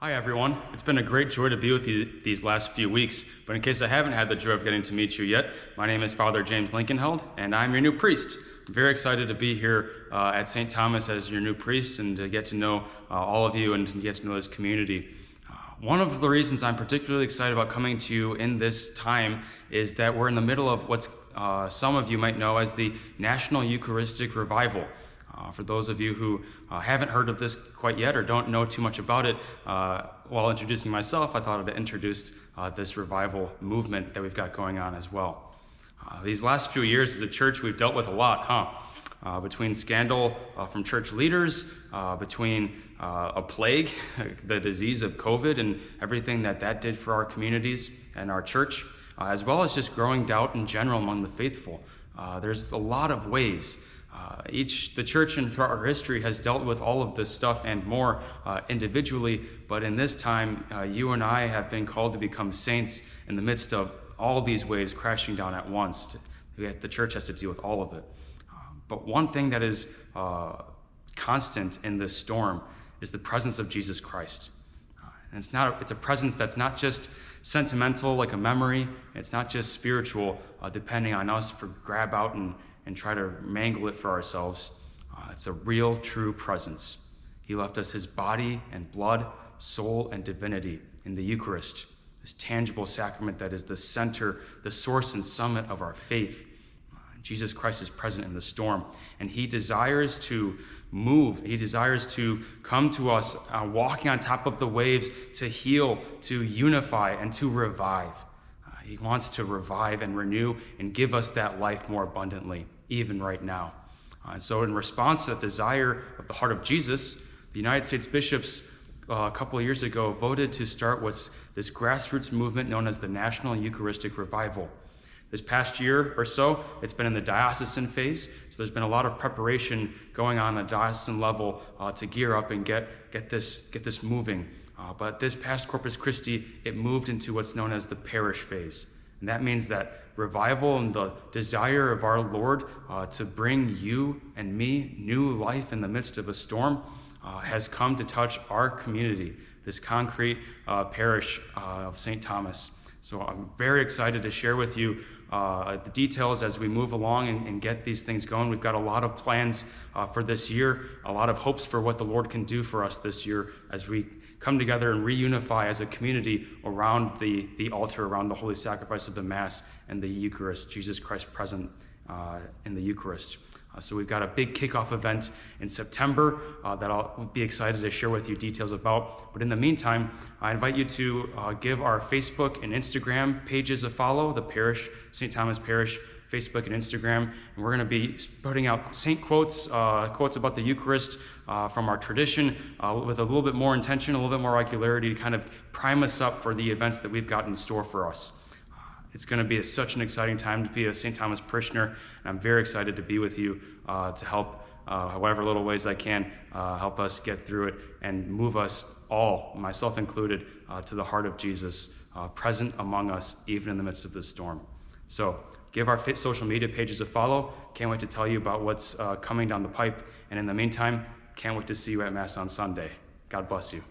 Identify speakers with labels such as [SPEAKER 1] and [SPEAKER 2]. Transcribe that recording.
[SPEAKER 1] Hi everyone, it's been a great joy to be with you these last few weeks, but in case I haven't had the joy of getting to meet you yet, my name is Father James Linkenheld, and I'm your new priest. I'm very excited to be here at St. Thomas as your new priest and to get to know all of you and to get to know this community. One of the reasons I'm particularly excited about coming to you in this time is that we're in the middle of what's some of you might know as the National Eucharistic Revival. For those of you who haven't heard of this quite yet or don't know too much about it, while introducing myself, I thought I'd introduce this revival movement that we've got going on as well. These last few years as a church, we've dealt with a lot, between scandal from church leaders, between a plague, the disease of COVID and everything that did for our communities and our church, as well as just growing doubt in general among the faithful. There's a lot of waves. The church and throughout our history has dealt with all of this stuff and more individually, but in this time, you and I have been called to become saints in the midst of all these waves crashing down at once. The church has to deal with all of it. But one thing that is constant in this storm is the presence of Jesus Christ. And it's a presence that's not just sentimental like a memory, it's not just spiritual, depending on us for grab out and try to mangle it for ourselves. It's a real, true presence. He left us his body and blood, soul, and divinity in the Eucharist, this tangible sacrament that is the center, the source and summit of our faith. Jesus Christ is present in the storm, and he desires to move. He desires to come to us, walking on top of the waves, to heal, to unify, and to revive. He wants to revive and renew and give us that life more abundantly, even right now. And so in response to the desire of the heart of Jesus, the United States bishops a couple of years ago voted to start what's this grassroots movement known as the National Eucharistic Revival. This past year or so, it's been in the diocesan phase, so there's been a lot of preparation going on the diocesan level to gear up and get this moving. But this past Corpus Christi, it moved into what's known as the parish phase. And that means that revival and the desire of our Lord to bring you and me new life in the midst of a storm has come to touch our community, this concrete parish of St. Thomas. So I'm very excited to share with you the details as we move along and get these things going. We've got a lot of plans for this year, a lot of hopes for what the Lord can do for us this year as we come together and reunify as a community around the altar, around the holy sacrifice of the Mass and the Eucharist, Jesus Christ present in the Eucharist. So we've got a big kickoff event in September that I'll be excited to share with you details about. But in the meantime, I invite you to give our Facebook and Instagram pages a follow, the parish, St. Thomas Parish, Facebook and Instagram. And we're going to be putting out saint quotes, quotes about the Eucharist from our tradition with a little bit more intention, a little bit more regularity to kind of prime us up for the events that we've got in store for us. It's going to be such an exciting time to be a St. Thomas parishioner, and I'm very excited to be with you to help, however little ways I can, help us get through it and move us all, myself included, to the heart of Jesus, present among us, even in the midst of this storm. So give our social media pages a follow. Can't wait to tell you about what's coming down the pipe. And in the meantime, can't wait to see you at Mass on Sunday. God bless you.